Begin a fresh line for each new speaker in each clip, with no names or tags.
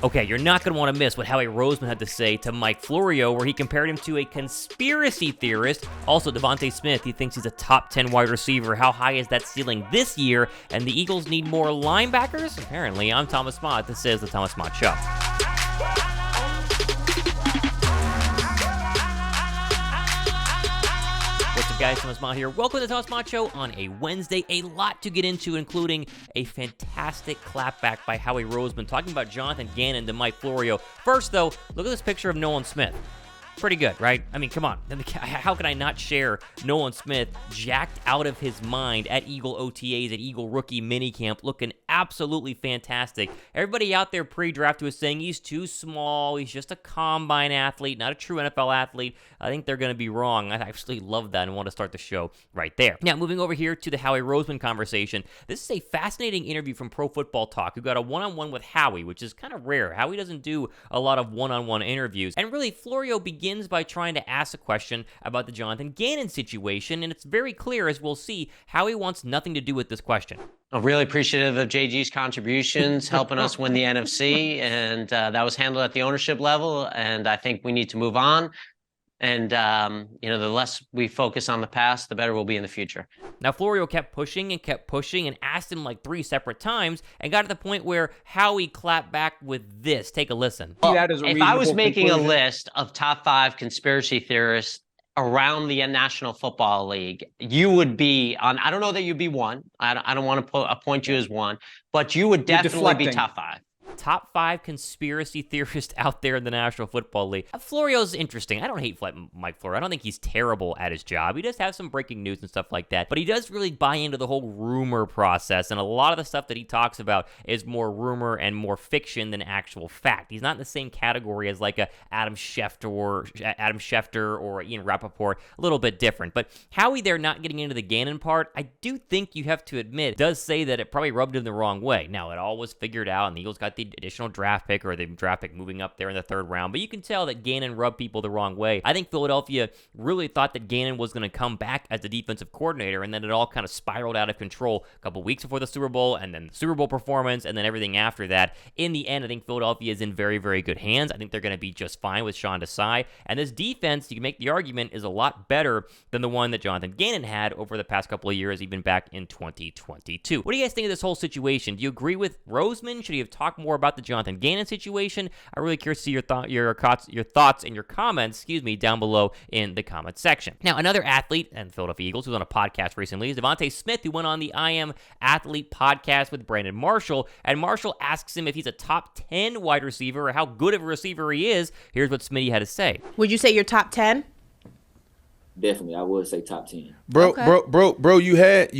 Okay, you're not going to want to miss what Howie Roseman had to say to Mike Florio, where he compared him to a conspiracy theorist. Also, DeVonta Smith, he thinks he's a top 10 wide receiver. How high is that ceiling this year? And the Eagles need more linebackers? Apparently. I'm Thomas Mott. This is The Thomas Mott Show. What's up, guys? Thomas Mott here. Welcome to the Thomas Mott Show on a Wednesday. A lot to get into, including a fantastic clapback by Howie Roseman talking about Jonathan Gannon to Mike Florio. First, though, look at this picture of Nolan Smith. Pretty good, right? I mean, come on. How can I not share Nolan Smith jacked out of his mind at Eagle OTAs, at Eagle Rookie Minicamp, looking absolutely fantastic. Everybody out there pre-draft was saying he's too small, he's just a combine athlete, not a true NFL athlete. I think they're going to be wrong. I actually love that and want to start the show right there. Now, moving over here to the Howie Roseman conversation. This is a fascinating interview from Pro Football Talk, who got a one-on-one with Howie, which is kind of rare. Howie doesn't do a lot of one-on-one interviews. And really, Florio begins by trying to ask a question about the Jonathan Gannon situation, and it's very clear, as we'll see, Howie wants nothing to do with this question.
I'm really appreciative of JG's contributions, helping us win the NFC, and that was handled at the ownership level, and I think we need to move on. And, the less we focus on the past, the better we'll be in the future.
Now, Florio kept pushing and asked him like 3 separate times and got to the point where Howie clapped back with this. Take a listen.
If I was making a list of top 5 conspiracy theorists around the National Football League, you would be on, I don't know that you'd be one. I don't want to appoint you as one, but you would definitely be top 5.
Top 5 conspiracy theorists out there in the National Football League. Florio's interesting. I don't hate Mike Florio. I don't think he's terrible at his job. He does have some breaking news and stuff like that, but he does really buy into the whole rumor process, and a lot of the stuff that he talks about is more rumor and more fiction than actual fact. He's not in the same category as like a Adam Schefter or Ian Rappaport. A little bit different, but Howie there, not getting into the Gannon part, I do think you have to admit, does say that it probably rubbed him the wrong way. Now, it all was figured out, and the Eagles got the additional draft pick, or the draft pick moving up there in the 3rd round, but you can tell that Gannon rubbed people the wrong way. I think Philadelphia really thought that Gannon was going to come back as the defensive coordinator, and then it all kind of spiraled out of control a couple weeks before the Super Bowl, and then the Super Bowl performance, and then everything after that. In the end, I think Philadelphia is in very, very good hands. I think they're going to be just fine with Sean Desai, and this defense, you can make the argument, is a lot better than the one that Jonathan Gannon had over the past couple of years, even back in 2022. What do you guys think of this whole situation? Do you agree with Roseman? Should he have talked more about the Jonathan Gannon situation? I'm really curious to see your thoughts and your comments, down below in the comment section. Now, another athlete and the Philadelphia Eagles who was on a podcast recently is DeVonta Smith, who went on the I Am Athlete podcast with Brandon Marshall, and Marshall asks him if he's a top 10 wide receiver or how good of a receiver he is. Here's what Smitty had to say.
Would you say you're top 10?
Definitely, I would say top 10.
Bro, you had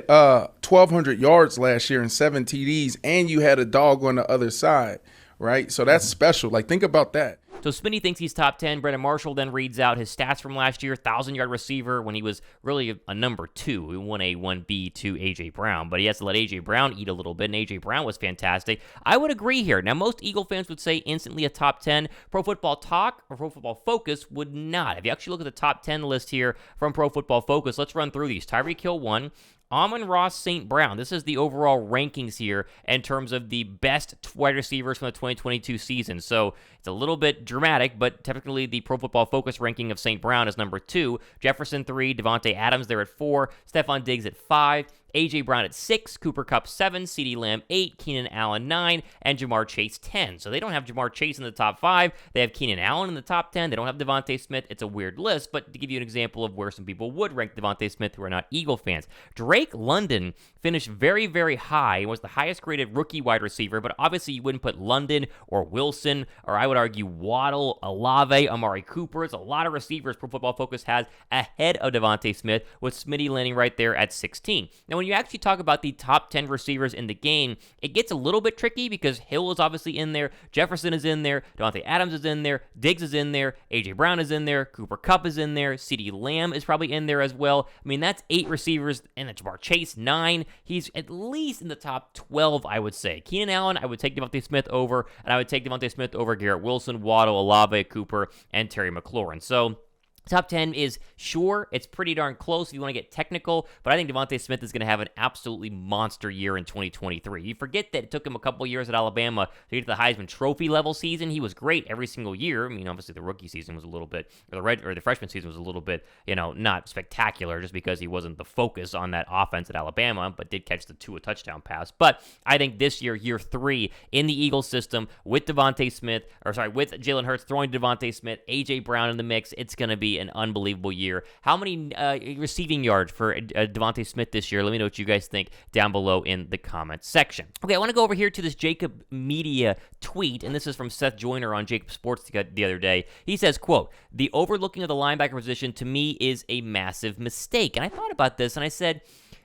1,200 yards last year and 7 TDs, and you had a dog on the other side, right? So that's special. Like, think about that.
So Smitty thinks he's top 10. Brandon Marshall then reads out his stats from last year. 1,000-yard receiver when he was really a number 2. He won a 1B to A.J. Brown, but he has to let A.J. Brown eat a little bit, and A.J. Brown was fantastic. I would agree here. Now, most Eagle fans would say instantly a top 10. Pro Football Talk or Pro Football Focus would not. If you actually look at the top 10 list here from Pro Football Focus, let's run through these. Tyreek Hill 1. Amon-Ra St. Brown. This is the overall rankings here in terms of the best wide receivers from the 2022 season. So it's a little bit dramatic, but technically the Pro Football Focus ranking of St. Brown is number 2. Jefferson 3, Devontae Adams there at 4, Stephon Diggs at 5, A.J. Brown at 6, Cooper Kupp 7, CeeDee Lamb 8, Keenan Allen 9, and Jamar Chase 10. So they don't have Jamar Chase in the top 5. They have Keenan Allen in the top 10. They don't have DeVonta Smith. It's a weird list, but to give you an example of where some people would rank DeVonta Smith who are not Eagle fans. Drake London finished very, very high and was the highest graded rookie wide receiver, but obviously you wouldn't put London or Wilson, or I would argue Waddle, Olave, Amari Cooper. It's a lot of receivers Pro Football Focus has ahead of DeVonta Smith, with Smitty landing right there at 16. Now, when you actually talk about the top 10 receivers in the game, it gets a little bit tricky because Hill is obviously in there, Jefferson is in there, Devontae Adams is in there, Diggs is in there, A.J. Brown is in there, Cooper Kupp is in there, CeeDee Lamb is probably in there as well. I mean, that's 8 receivers, and then Jamar Chase, 9. He's at least in the top 12, I would say. Keenan Allen, I would take DeVonta Smith over, and I would take DeVonta Smith over Garrett Wilson, Waddle, Olave, Cooper, and Terry McLaurin. So Top 10 is sure, it's pretty darn close if you want to get technical, but I think DeVonta Smith is going to have an absolutely monster year in 2023. You forget that it took him a couple years at Alabama to get to the Heisman Trophy level season. He was great every single year. I mean, obviously the rookie season was a little bit, or the freshman season was a little bit, not spectacular just because he wasn't the focus on that offense at Alabama, but did catch the Tua touchdown pass. But I think this year, year 3 in the Eagles system with with Jalen Hurts throwing to DeVonta Smith, A.J. Brown in the mix, it's going to be an unbelievable year. How many receiving yards for DeVonta Smith this year? Let me know what you guys think down below in the comments section. Okay, I want to go over here to this Jakib Media tweet, and this is from Seth Joyner on Jakib Sports the other day. He says, quote, "The overlooking of the linebacker position to me is a massive mistake." And I thought about this, and I said,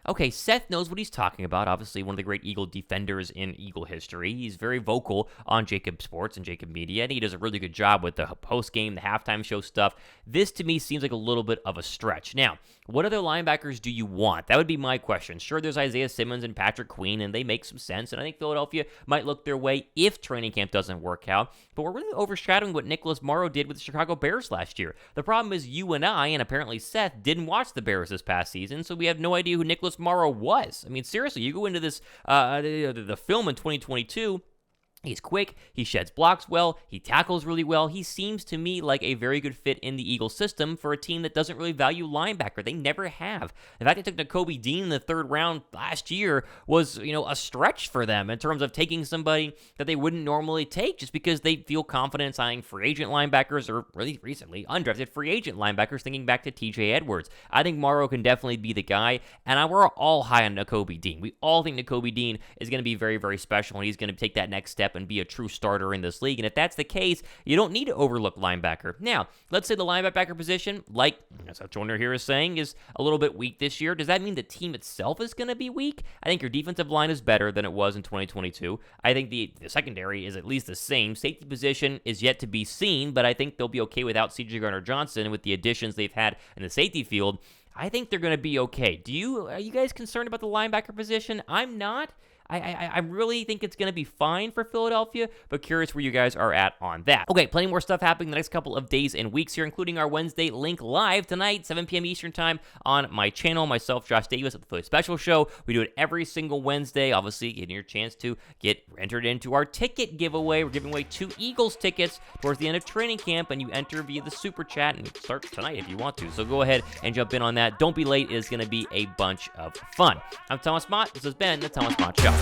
okay, Seth knows what he's talking about. Obviously, one of the great Eagle defenders in Eagle history. He's very vocal on Jakib Sports and Jakib Media, and he does a really good job with the post-game, the halftime show stuff. This, to me, seems like a little bit of a stretch. Now, what other linebackers do you want? That would be my question. Sure, there's Isaiah Simmons and Patrick Queen, and they make some sense, and I think Philadelphia might look their way if training camp doesn't work out, but we're really overshadowing what Nicholas Morrow did with the Chicago Bears last year. The problem is you and I, and apparently Seth, didn't watch the Bears this past season, so we have no idea who Nicholas Morrow was. I mean, seriously, you go into this, the film in 2022, he's quick, he sheds blocks well, he tackles really well. He seems to me like a very good fit in the Eagles system for a team that doesn't really value linebacker. They never have. The fact they took Nakobe Dean in the 3rd round last year was, a stretch for them in terms of taking somebody that they wouldn't normally take just because they feel confident signing free agent linebackers or really recently undrafted free agent linebackers, thinking back to TJ Edwards. I think Morrow can definitely be the guy, and we're all high on Nakobe Dean. We all think Nakobe Dean is going to be very, very special, and he's going to take that next step and be a true starter in this league. And if that's the case, you don't need to overlook linebacker. Now, let's say the linebacker position, like Seth Joyner here is saying, is a little bit weak this year. Does that mean the team itself is going to be weak? I think your defensive line is better than it was in 2022. I think the secondary is at least the same. Safety position is yet to be seen, but I think they'll be okay without C.J. Gardner-Johnson with the additions they've had in the safety field. I think they're going to be okay. Are you guys concerned about the linebacker position? I'm not. I really think it's going to be fine for Philadelphia, but curious where you guys are at on that. Okay, plenty more stuff happening the next couple of days and weeks here, including our Wednesday Link Live tonight, 7 p.m. Eastern Time on my channel. Myself, Josh Davis, at the Philly Special Show. We do it every single Wednesday, obviously getting your chance to get entered into our ticket giveaway. We're giving away 2 Eagles tickets towards the end of training camp, and you enter via the Super Chat, and it starts tonight if you want to. So go ahead and jump in on that. Don't be late. It is going to be a bunch of fun. I'm Thomas Mott. This has been the Thomas Mott Show.